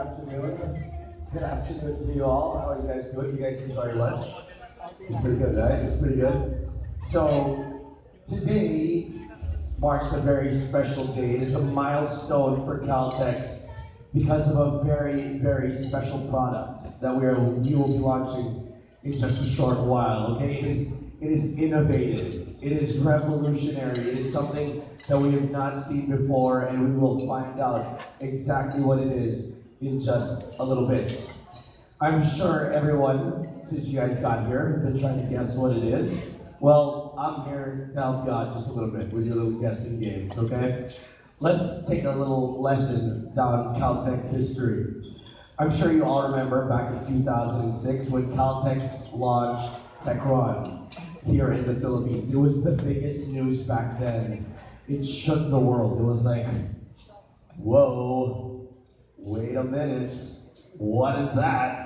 afternoon. Good afternoon to you all. How are you guys doing? You guys enjoy your lunch? It's pretty good, right? It's pretty good. So, today marks a very special day. It is a milestone for Caltex because of a very, very special product that we will be launching in just a short while. Okay, it is innovative. It is revolutionary. It is something that we have not seen before, and we will find out exactly what it is in just a little bit. I'm sure everyone, since you guys got here, have been trying to guess what it is. Well, I'm here to help you out just a little bit with your little guessing games, okay? Let's take a little lesson down Caltex history. I'm sure you all remember back in 2006 when Caltex launched Techron here in the Philippines. It was the biggest news back then. It shook the world. It was like, whoa, wait a minute, what is that?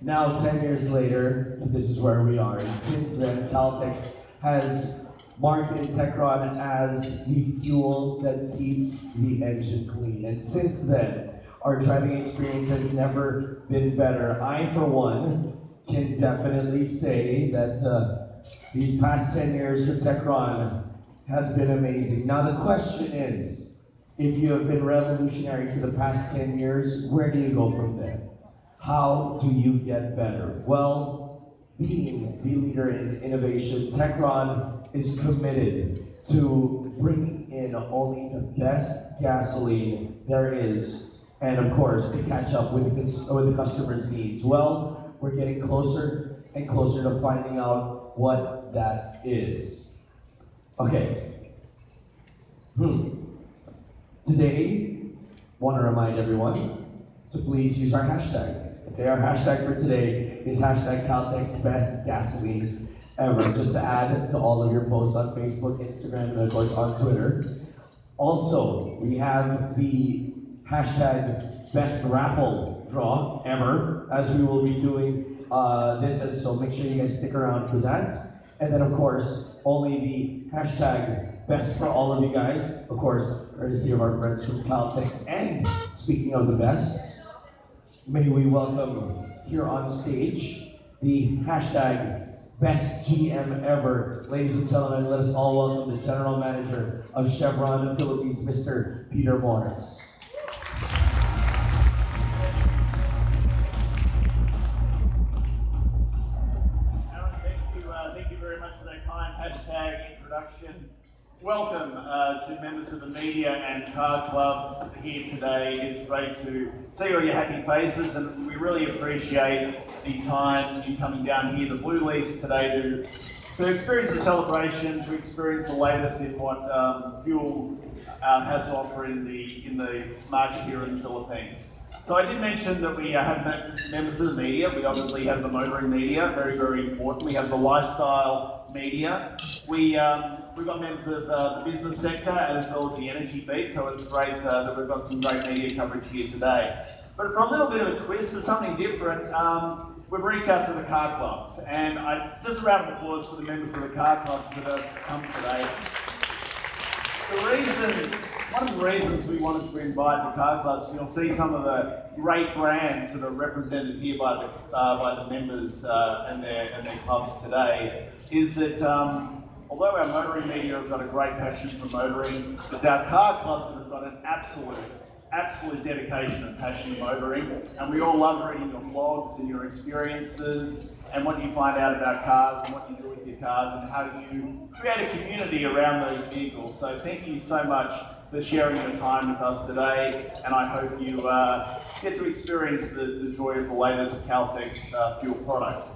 Now, 10 years later, this is where we are. And since then, Caltex has marketed Techron as the fuel that keeps the engine clean. And since then, our driving experience has never been better. I, for one, can definitely say that these past 10 years for Techron has been amazing. Now the question is, if you have been revolutionary for the past 10 years, where do you go from there? How do you get better? Well, being the leader in innovation, Techron is committed to bringing in only the best gasoline there is, and of course, to catch up with the customer's needs. Well, we're getting closer and closer to finding out what that is. Okay. Today, want to remind everyone to please use our hashtag. Okay, our hashtag for today is hashtag Caltex Best Gasoline Ever. Just to add to all of your posts on Facebook, Instagram, and of course on Twitter. Also, we have the hashtag Best Raffle Draw Ever, as we will be doing this. So make sure you guys stick around for that. And then, of course, only the hashtag best for all of you guys, of course, courtesy of our friends from Caltex. And speaking of the best, may we welcome here on stage the hashtag best GM ever. Ladies and gentlemen, let us all welcome the General Manager of Chevron Philippines, Mr. Peter Morris. Hashtag introduction. Welcome to members of the media and car clubs here today. It's great to see all your happy faces, and we really appreciate the time you coming down here, the Blue Leaf, today to experience the celebration, to experience the latest in what fuel has to offer in the market here in the Philippines. So I did mention that we have members of the media. We obviously have the motoring media, very, very important. We have the lifestyle media. We've got members of the business sector as well as the energy beat, so it's great that we've got some great media coverage here today. But for a little bit of a twist, for something different, we've reached out to the car clubs, and just a round of applause for the members of the car clubs that have come today. One of the reasons we wanted to invite the car clubs, you'll see some of the great brands that are represented here by the members and their clubs today, is that although our motoring media have got a great passion for motoring, it's our car clubs that have got an absolute dedication and passion to motoring, and we all love reading your blogs and your experiences and what you find out about cars and what you do with your cars and how you create a community around those vehicles. So thank you so much for sharing your time with us today, and I hope you get to experience the joy of the latest Caltex fuel product.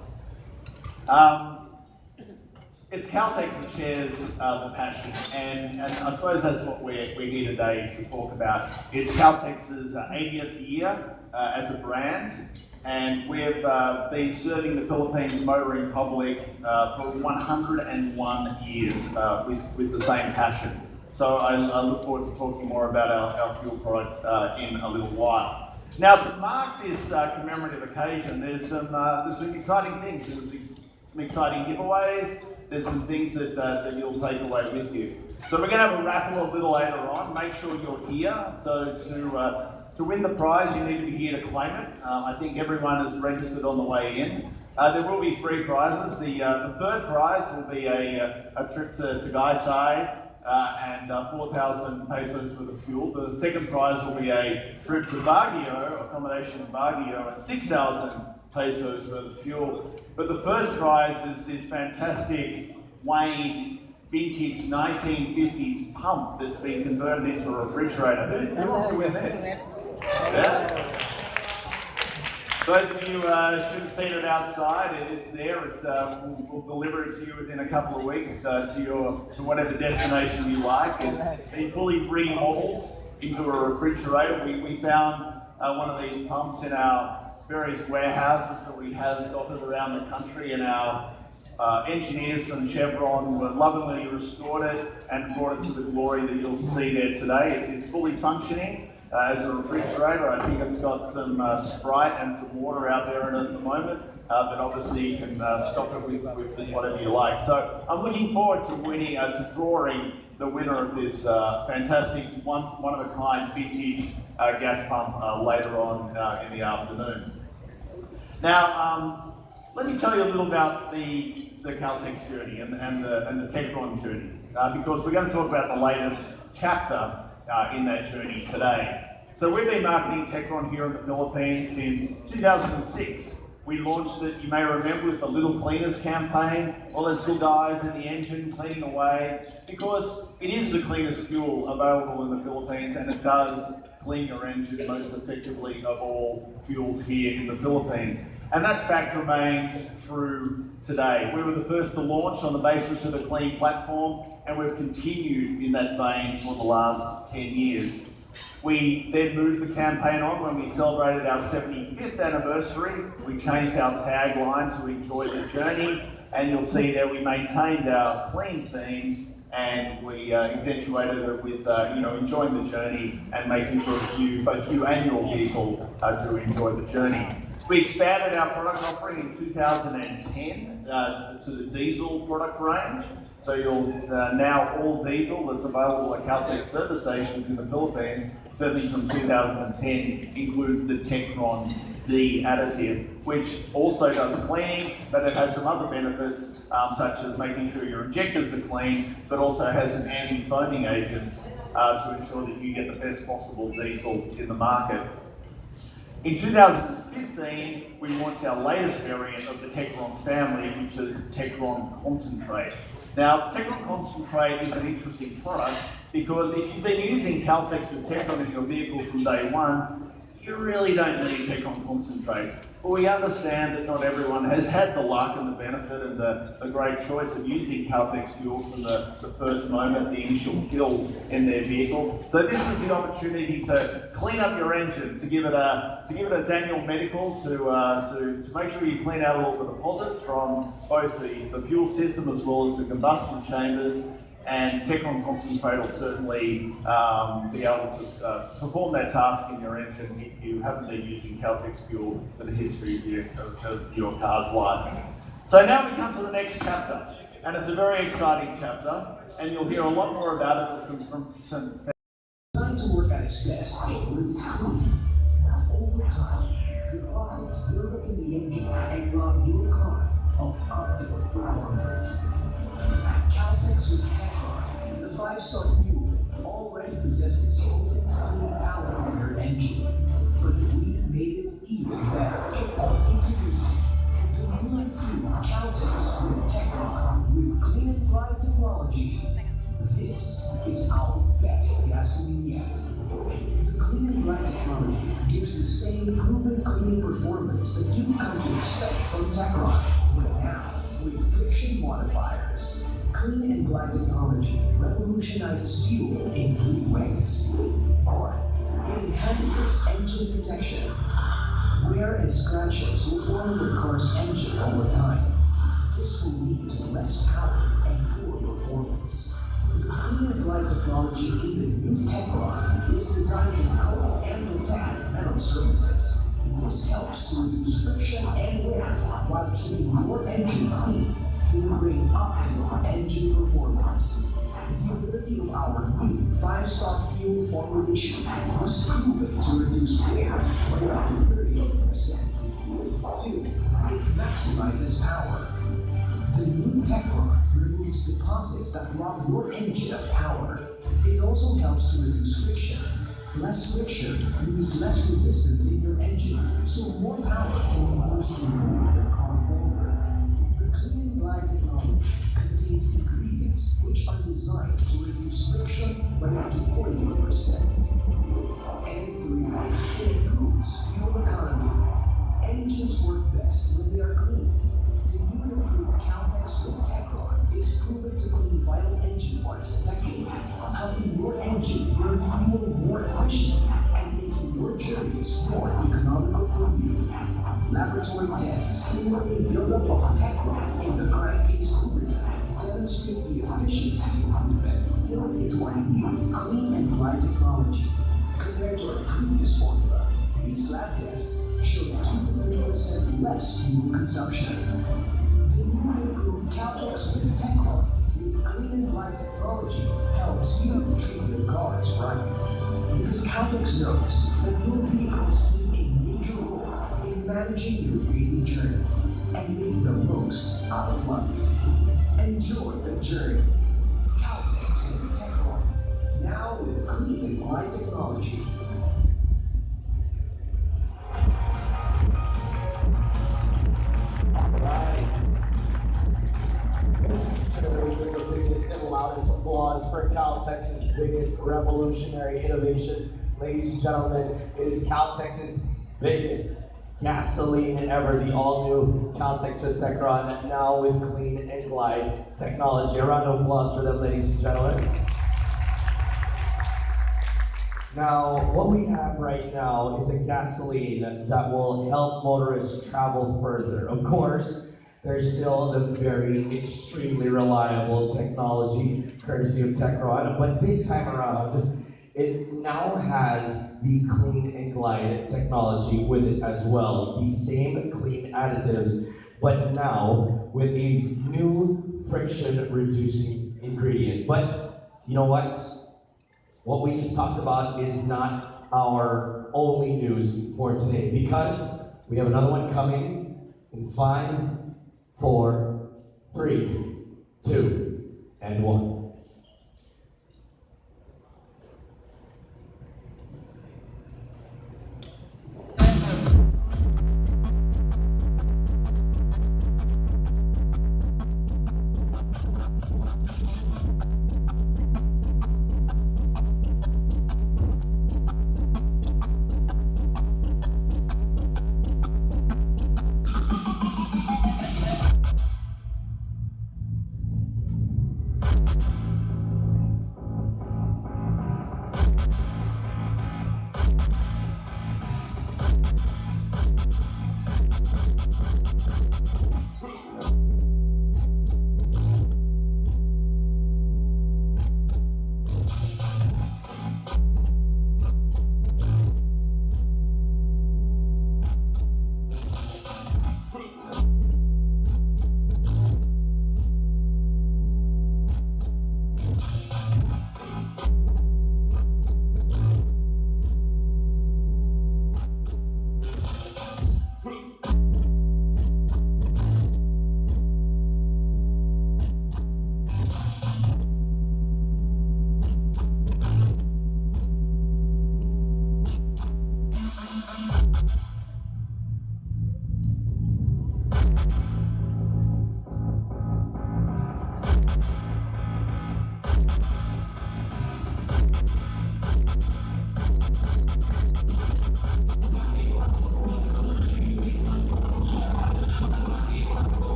It's Caltex that shares the passion, and I suppose that's what we're here today to talk about. It's Caltex's 80th year as a brand, and we've been serving the Philippines motoring public for 101 years with the same passion. So I look forward to talking more about our fuel products in a little while. Now, to mark this commemorative occasion, there's some exciting things. There's some exciting giveaways. There's some things that you'll take away with you. So we're going to have a raffle a little later on. Make sure you're here. So To win the prize, you need to be here to claim it. I think everyone is registered on the way in. There will be 3 prizes. The third prize will be a trip to Gaitai and 4,000 pesos worth of fuel. The second prize will be a trip to Baguio, accommodation in Baguio, and 6,000 pesos worth of fuel. But the first prize is this fantastic Wayne vintage 1950s pump that's been converted into a refrigerator. Who wants to win this? Yeah. Those of you who should have seen it outside, it's there. We'll deliver it to you within a couple of weeks to whatever destination you like. It's been fully remodeled into a refrigerator. We found one of these pumps in our various warehouses that we have dotted around the country, and our engineers from Chevron were lovingly restored it and brought it to the glory that you'll see there today. It's fully functioning as a refrigerator. I think it's got some Sprite and some water out there in it at the moment, but obviously you can stock it with whatever you like. So I'm looking forward to to drawing the winner of this fantastic one-of-a-kind vintage gas pump later on in the afternoon. Now, let me tell you a little about the Caltex journey and the Techron journey, because we're going to talk about the latest chapter in that journey today. So we've been marketing Techron here in the Philippines since 2006. We launched it, you may remember, with the Little Cleaners campaign. All those little guys in the engine cleaning away, because it is the cleanest fuel available in the Philippines, and it does clean your engine most effectively of all fuels here in the Philippines. And that fact remains true today. We were the first to launch on the basis of a clean platform, and we've continued in that vein for the last 10 years. We then moved the campaign on when we celebrated our 75th anniversary. We changed our tagline to "Enjoy the Journey," and you'll see there we maintained our clean theme, and we accentuated it with enjoying the journey and making sure that both you and your vehicle do enjoy the journey. We expanded our product offering in 2010 to the diesel product range. So you'll now all diesel that's available at Caltex service stations in the Philippines, certainly from 2010, includes the Techron D additive, which also does cleaning, but it has some other benefits, such as making sure your injectors are clean, but also has some anti-foaming agents to ensure that you get the best possible diesel in the market. In 2015, we launched our latest variant of the Techron family, which is Techron Concentrate. Now, Techron Concentrate is an interesting product because if you've been using Caltex with Techron in your vehicle from day one, you really don't need Techron Concentrate. But we understand that not everyone has had the luck and the benefit and the great choice of using Caltex fuel from the first moment, the initial fill in their vehicle. So this is the opportunity to clean up your engine, to give it its annual medical, to make sure you clean out all the deposits from both the fuel system as well as the combustion chambers. And Techron Concentrate will certainly be able to perform that task in your engine if you haven't been using Caltex fuel for the history of your car's life. So now we come to the next chapter, and it's a very exciting chapter, and you'll hear a lot more about it from some. Time to work at its best when it's clean. Over time, deposits build up in the engine and rob your car of optimal performance. Caltex with Techron, the 5-star fuel, already possesses potent clean power in your engine, but we've made it even better. Introducing the new fuel Caltex with Techron with Clean and Fly technology. This is our best gasoline yet. The Clean and Fly technology gives the same proven cleaning performance that you come to expect from Techron, but now with friction modifiers. Clean and Black technology revolutionizes fuel in 3 ways. 1. It enhances engine protection. Wear and scratches will form the car's engine over time. This will lead to less power and poor performance. The Clean and Black technology in the new Techron is designed to coat and protect metal surfaces. This helps to reduce friction and wear while keeping your engine clean. It will bring optimal engine performance. The ability of our new 5-star fuel formulation was proven to reduce wear by up to 30%. 2. It maximizes power. The new Teflon removes deposits that rob your engine of power. It also helps to reduce friction. Less friction means less resistance in your engine, so more power can boost and move your car forward. The Clean and Glide technology contains ingredients which are designed to reduce friction by up to 41%. And 3. It improves fuel economy. Engines work best when they are clean. The new and improved caltex with Teflon is proven to clean vital engine parts effectively, helping your engine burn fuel more efficiently and making your journeys more economical for you. Laboratory tests simulating buildup of Teflon in the crankcase lubricant demonstrate the efficiency improvement built into our new Clean and Glide technology. Compared to our previous formula, these lab tests showed 2 to 3% less fuel consumption. The new and improved caltex with Teflon with Clean and Glide technology helps you treat your cars right. Because caltex knows that your vehicles play a major role in managing your daily journey and make the most out of life. Enjoy the journey. Caltex with Teflon, now with Clean and Glide technology. Give the biggest and loudest applause for Caltex's biggest revolutionary innovation. Ladies and gentlemen, it is Caltex's biggest gasoline ever, the all-new Caltex with Teflon, now with Clean and Glide technology. A round of applause for them, ladies and gentlemen. Now, what we have right now is a gasoline that will help motorists travel further. Of course, there's still the very extremely reliable technology, courtesy of Teflon, but this time around, it now has the Clean and Glide technology with it as well. The same clean additives, but now with a new friction-reducing ingredient. But you know what? What we just talked about is not our only news for today, because we have another one coming in 5, 4, 3, 2, and 1.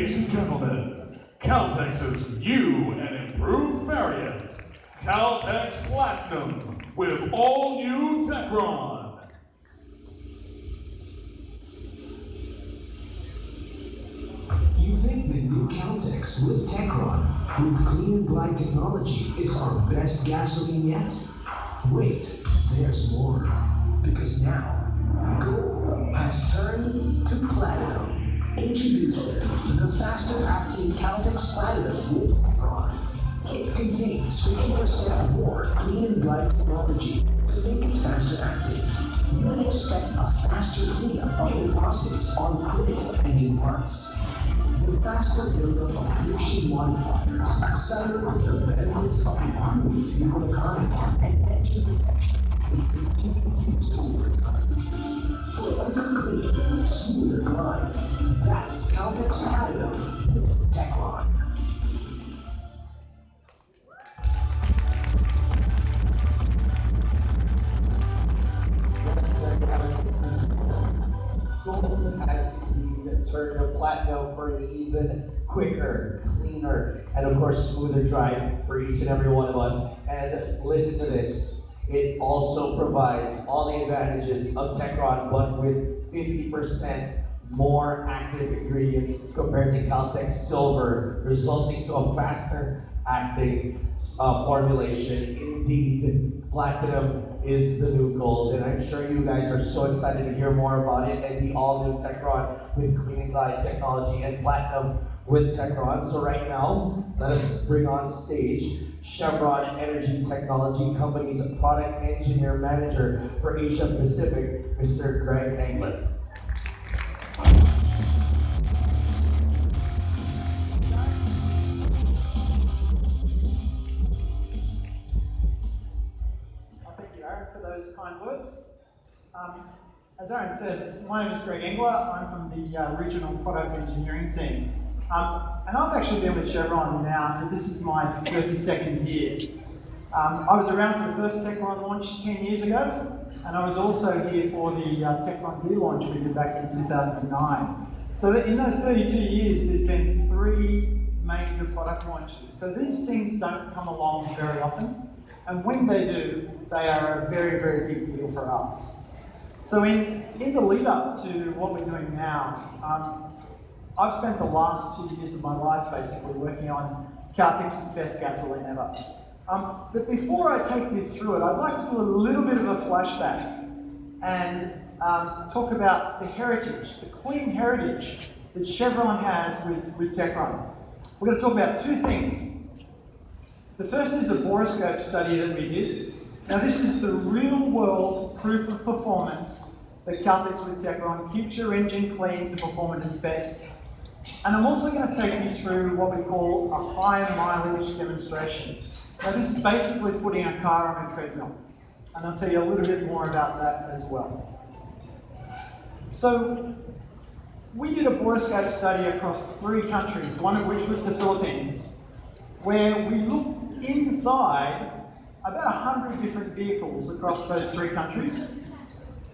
Ladies and gentlemen, Caltex's new and improved variant, Caltex Platinum, with all new Techron. You think the new caltex with Techron with clean and glide technology is our best gasoline yet? Wait, there's more. Because now, gold has turned to platinum. Introducing the faster acting Caltex Platinum with Techron. It contains 50% more clean and glide technology to make it faster acting. You can expect a faster cleanup of deposits on critical engine parts. The faster buildup of friction modifiers accelerates the benefits of improved vehicle economy and engine protection with continued use over time. For quicker clean and smoother glide, that's Caltex Platinum with Techron. Gold has indeed turned to platinum for an even quicker, cleaner, and of course smoother drive for each and every one of us. And listen to this, it also provides all the advantages of Techron, but with 50% more active ingredients compared to Caltex Silver, resulting to a faster acting formulation. Indeed, platinum is the new gold, and I'm sure you guys are so excited to hear more about it and the all-new Techron with clean and glide technology and platinum with Techron. So right now, let us bring on stage Chevron Energy Technology Company's Product Engineer Manager for Asia Pacific, Mr. Greg Engler. For those kind words. As Aaron said, my name is Greg Engler. I'm from the Regional Product Engineering team. And I've actually been with Chevron now, so this is my 32nd year. I was around for the first Techron launch 10 years ago, and I was also here for the Techron gear launch we did back in 2009. So in those 32 years, there's been 3 major product launches. So these things don't come along very often. And when they do, they are a very, very big deal for us. So in the lead up to what we're doing now, I've spent the last 2 years of my life basically working on Caltex's best gasoline ever. But before I take you through it, I'd like to do a little bit of a flashback and talk about the heritage, the clean heritage that Chevron has with Techron. We're going to talk about 2 things. The first is a borescope study that we did. Now this is the real world proof of performance that Caltex with Techron keeps your engine clean to perform at its best. And I'm also going to take you through what we call a high mileage demonstration. Now this is basically putting a car on a treadmill. And I'll tell you a little bit more about that as well. So we did a borescope study across 3 countries, one of which was the Philippines, where we looked inside about 100 different vehicles across those 3 countries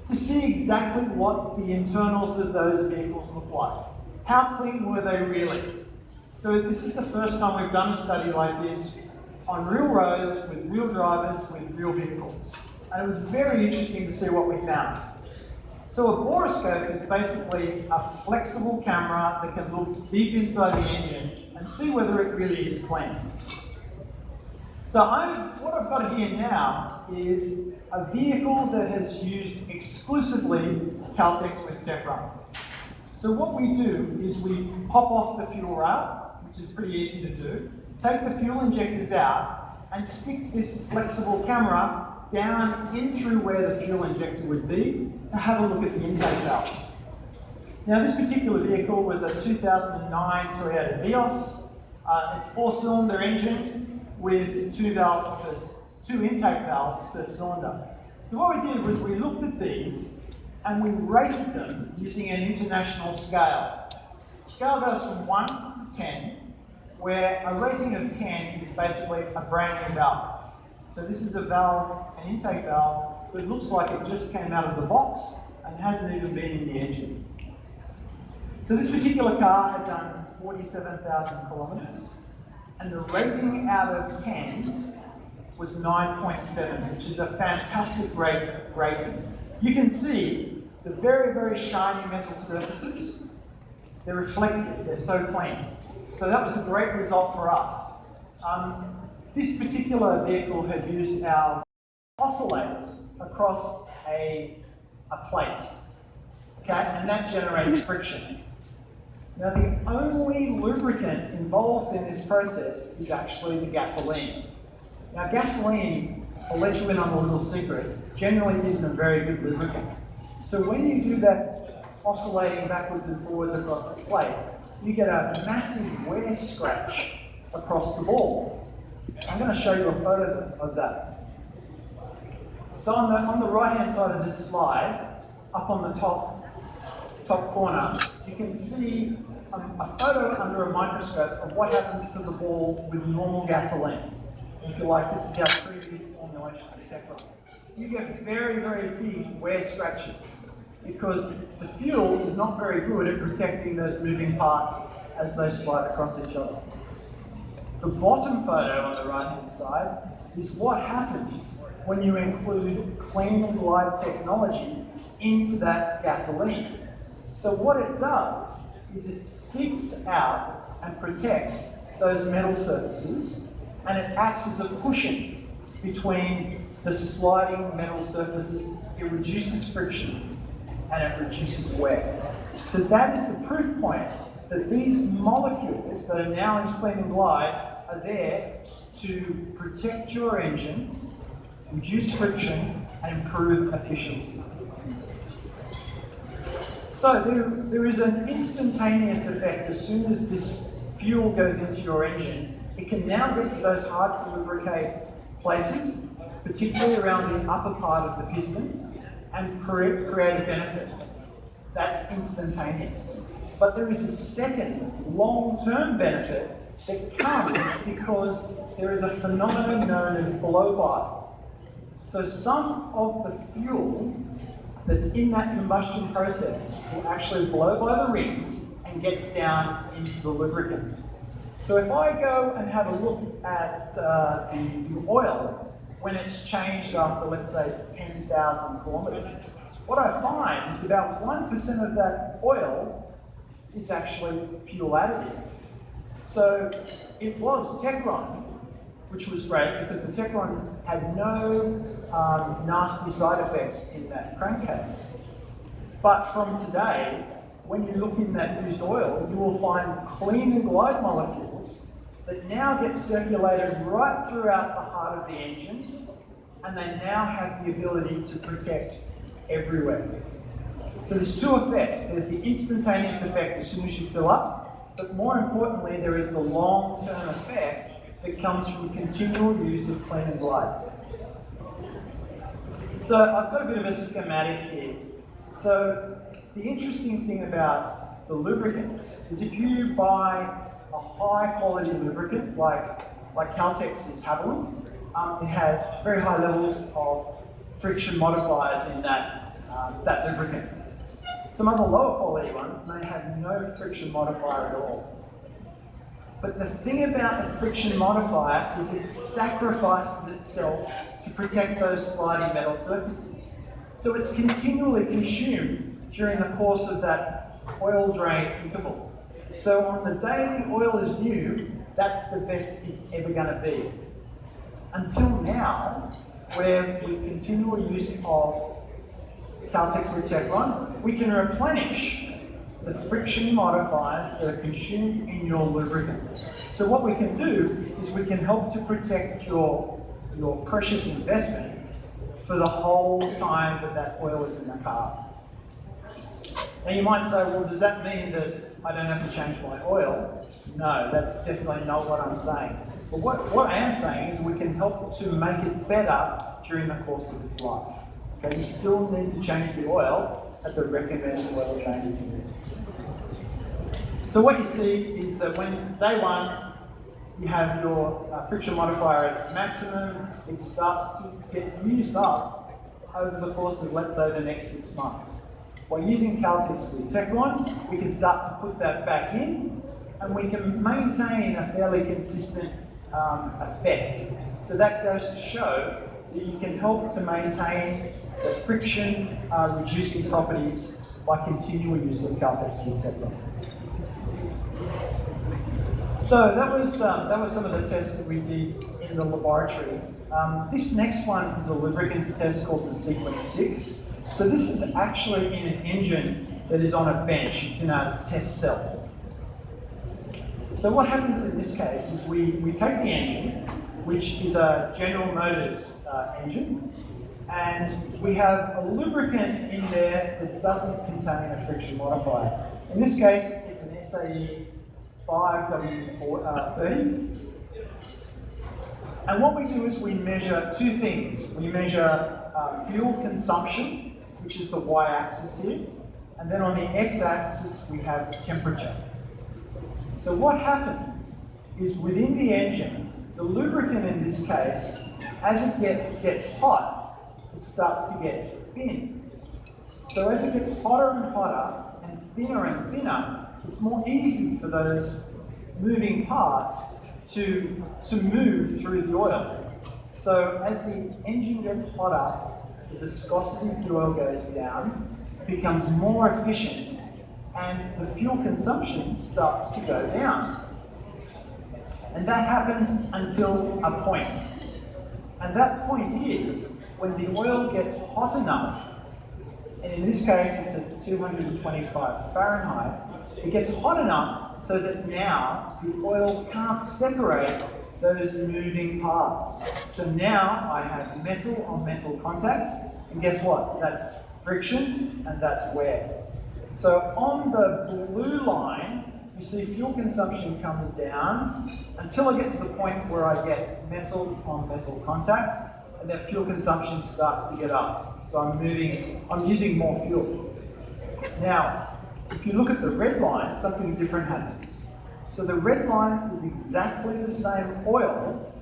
to see exactly what the internals of those vehicles look like. How clean were they really? So this is the first time we've done a study like this on real roads, with real drivers, with real vehicles. And it was very interesting to see what we found. So a borescope is basically a flexible camera that can look deep inside the engine and see whether it really is clean. So what I've got here now is a vehicle that has used exclusively Caltex with Techron. So what we do is we pop off the fuel rail, which is pretty easy to do, take the fuel injectors out and stick this flexible camera down in through where the fuel injector would be to have a look at the intake valves. Now this particular vehicle was a 2009 Toyota Vios. It's 4-cylinder engine with 2 intake valves per cylinder. So what we did was we looked at these and we rated them using an international scale. The scale goes from 1 to 10, where a rating of 10 is basically a brand new valve. So this is a valve, an intake valve, that looks like it just came out of the box and hasn't even been in the engine. So this particular car had done 47,000 kilometers, and the rating out of 10 was 9.7, which is a fantastic rating. You can see the very, very shiny metal surfaces. They're reflective, they're so clean. So that was a great result for us. This particular vehicle had used our oscillators across a plate, okay, and that generates friction. Now the only lubricant involved in this process is actually the gasoline. Now gasoline, I'll let you in on a little secret, generally isn't a very good lubricant. So when you do that oscillating backwards and forwards across the plate, you get a massive wear scratch across the ball. I'm going to show you a photo of that. So on the right-hand side of this slide, up on the top corner, you can see a photo under a microscope of what happens to the ball with normal gasoline. If you like, this is our previous formulation of Teflon. You get very, very big wear scratches because the fuel is not very good at protecting those moving parts as they slide across each other. The bottom photo on the right-hand side is what happens when you include clean and glide technology into that gasoline. So what it does is it seeps out and protects those metal surfaces, and it acts as a cushion between the sliding metal surfaces. It reduces friction and it reduces wear. So that is the proof point that these molecules that are now in clean and glide are there to protect your engine, reduce friction, and improve efficiency. So there is an instantaneous effect as soon as this fuel goes into your engine. It can now get to those hard to lubricate places, particularly around the upper part of the piston, and create a benefit. That's instantaneous. But there is a second long-term benefit that comes because there is a phenomenon known as blow-by. So some of the fuel that's in that combustion process will actually blow by the rings and gets down into the lubricant. So if I go and have a look at the oil when it's changed after, let's say, 10,000 kilometers, what I find is about 1% of that oil is actually fuel additive. So it was Teflon, which was great because the Teflon had no nasty side effects in that crankcase. But from today, when you look in that used oil, you will find clean and glide molecules that now get circulated right throughout the heart of the engine, and they now have the ability to protect everywhere. So there's two effects. There's the instantaneous effect as soon as you fill up, but more importantly, there is the long-term effect that comes from continual use of clean and glide. So I've got a bit of a schematic here. So the interesting thing about the lubricants is if you buy a high-quality lubricant like Caltex's Haviland, it has very high levels of friction modifiers in that lubricant. Some other lower quality ones may have no friction modifier at all. But the thing about the friction modifier is it sacrifices itself to protect those sliding metal surfaces. So it's continually consumed during the course of that oil drain interval. So on the day the oil is new, that's the best it's ever going to be. Until now, where with continual use of Caltex with Teflon, we can replenish the friction modifiers that are consumed in your lubricant. So what we can do is we can help to protect your precious investment for the whole time that oil is in the car. Now you might say, well, does that mean that I don't have to change my oil? No, that's definitely not what I'm saying. But what I am saying is we can help to make it better during the course of its life. Okay, you still need to change the oil at the recommended oil change interval. So what you see is that when day one, you have your friction modifier at its maximum, it starts to get used up over the course of, let's say, the next 6 months. By using caltex with Teflon, we can start to put that back in, and we can maintain a fairly consistent effect. So that goes to show that you can help to maintain the friction reducing properties by continual use of caltex with Teflon. So that was some of the tests that we did in the laboratory. This next one is a lubricants test called the Sequence 6. So this is actually in an engine that is on a bench. It's in a test cell. So what happens in this case is we take the engine, which is a General Motors engine, and we have a lubricant in there that doesn't contain a friction modifier. In this case, it's an SAE 5W30. And what we do is we measure two things. We measure fuel consumption, which is the y-axis here, and then on the x-axis we have temperature. So what happens is within the engine, the lubricant in this case, as it gets hot, it starts to get thin. So as it gets hotter and hotter and thinner, it's more easy for those moving parts to move through the oil. So as the engine gets hotter, the viscosity of the oil goes down, it becomes more efficient, and the fuel consumption starts to go down. And that happens until a point. And that point is when the oil gets hot enough, and in this case it's at 225 Fahrenheit, it gets hot enough so that now the oil can't separate those moving parts. So now I have metal on metal contact, and guess what? That's friction and that's wear. So on the blue line, you see fuel consumption comes down until I get to the point where I get metal on metal contact, and then fuel consumption starts to get up. So I'm using more fuel. Now, if you look at the red line, something different happens. So the red line is exactly the same oil,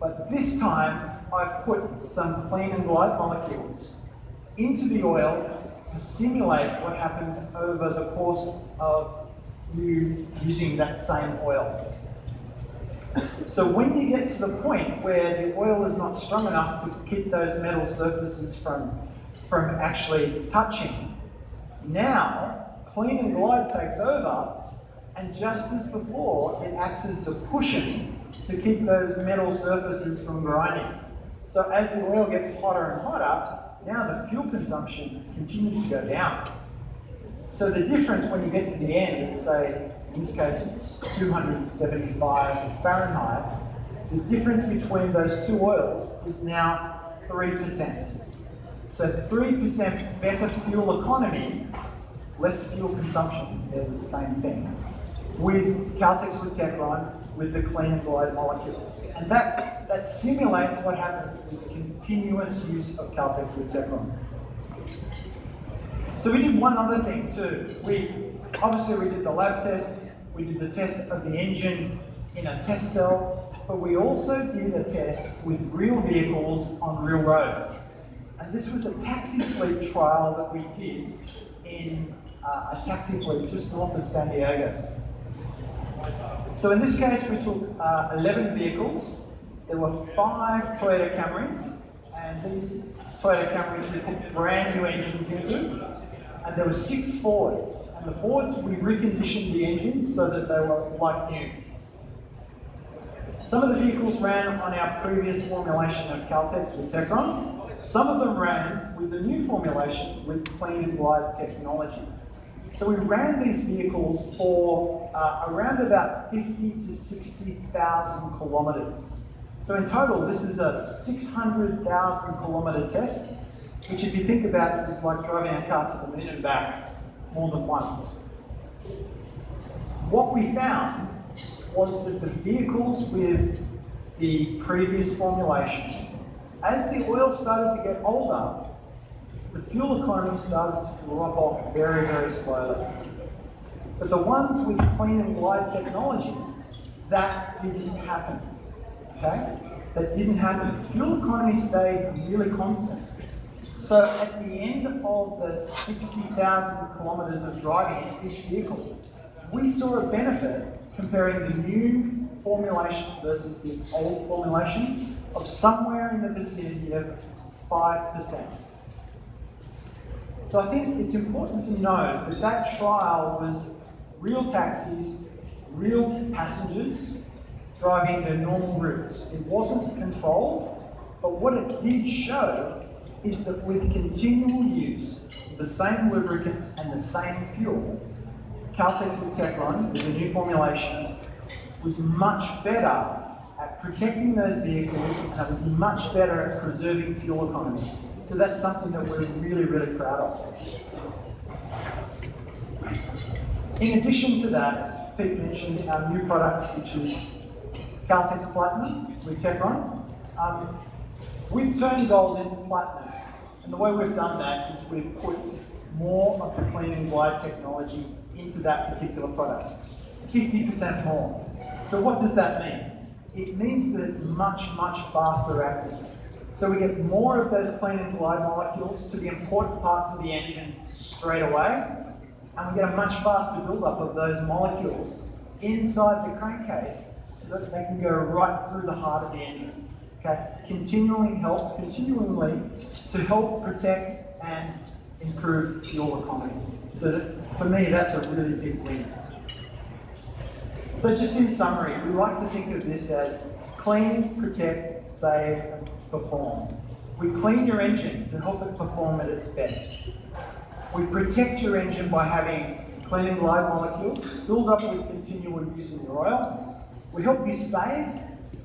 but this time I've put some clean and light molecules into the oil to simulate what happens over the course of you using that same oil. So when you get to the point where the oil is not strong enough to keep those metal surfaces from actually touching, now clean and glide takes over, and just as before, it acts as the cushion to keep those metal surfaces from grinding. So as the oil gets hotter and hotter, now the fuel consumption continues to go down. So the difference when you get to the end, say, in this case it's 275 Fahrenheit, the difference between those two oils is now 3%. So 3% better fuel economy, less fuel consumption. They're the same thing. With caltex with Teflon, with the clean and glide molecules. And that simulates what happens with continuous use of caltex with Teflon. So we did one other thing too. Obviously we did the lab test, we did the test of the engine in a test cell, but we also did a test with real vehicles on real roads. And this was a taxi fleet trial that we did in a taxi fleet just north of San Diego. So in this case, we took 11 vehicles. There were 5 Toyota Camrys, and these Toyota Camrys we put brand new engines into, and there were 6 Fords. And the Fords, we reconditioned the engines so that they were like new. Some of the vehicles ran on our previous formulation of caltex with Teflon. Some of them ran with the new formulation with clean and glide technology. So we ran these vehicles for around about 50 to 60,000 kilometers. So in total, this is a 600,000 kilometer test, which if you think about it, is like driving a car to the moon and back more than once. What we found was that the vehicles with the previous formulation, as the oil started to get older, the fuel economy started to drop off very, very slowly. But the ones with clean and glide technology, that didn't happen, okay? That didn't happen. Fuel economy stayed really constant. So at the end of the 60,000 kilometres of driving in each vehicle, we saw a benefit comparing the new formulation versus the old formulation of somewhere in the vicinity of 5%. So I think it's important to know that that trial was real taxis, real passengers driving their normal routes. It wasn't controlled, but what it did show is that with continual use of the same lubricants and the same fuel, Caltex with Techron, with the new formulation, was much better at protecting those vehicles and was much better at preserving fuel economy. So that's something that we're really, really proud of. In addition to that, Pete mentioned our new product, which is Caltex Platinum with Techron. We've turned gold into platinum. And the way we've done that is we've put more of the clean and glide technology into that particular product, 50% more. So what does that mean? It means that it's much, much faster acting. So we get more of those clean and glide molecules to the important parts of the engine straight away, and we get a much faster buildup of those molecules inside the crankcase so that they can go right through the heart of the engine. Okay? Continually to help protect and improve fuel economy. So that, for me, that's a really big win. So just in summary, we like to think of this as clean, protect, save, and perform. We clean your engine to help it perform at its best. We protect your engine by having clean and glide molecules build up with continual use in your oil. We help you save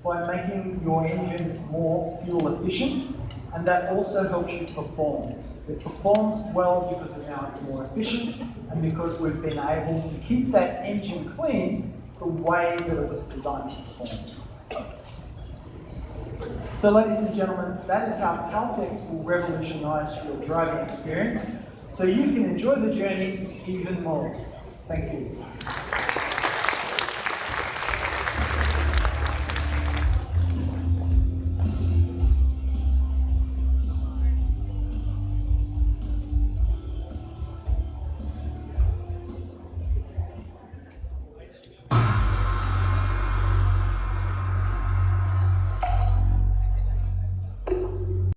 by making your engine more fuel efficient, and that also helps you perform. It performs well because now it's more efficient and because we've been able to keep that engine clean the way that it was designed to perform. So ladies and gentlemen, that is how Caltex will revolutionise your driving experience so you can enjoy the journey even more. Thank you.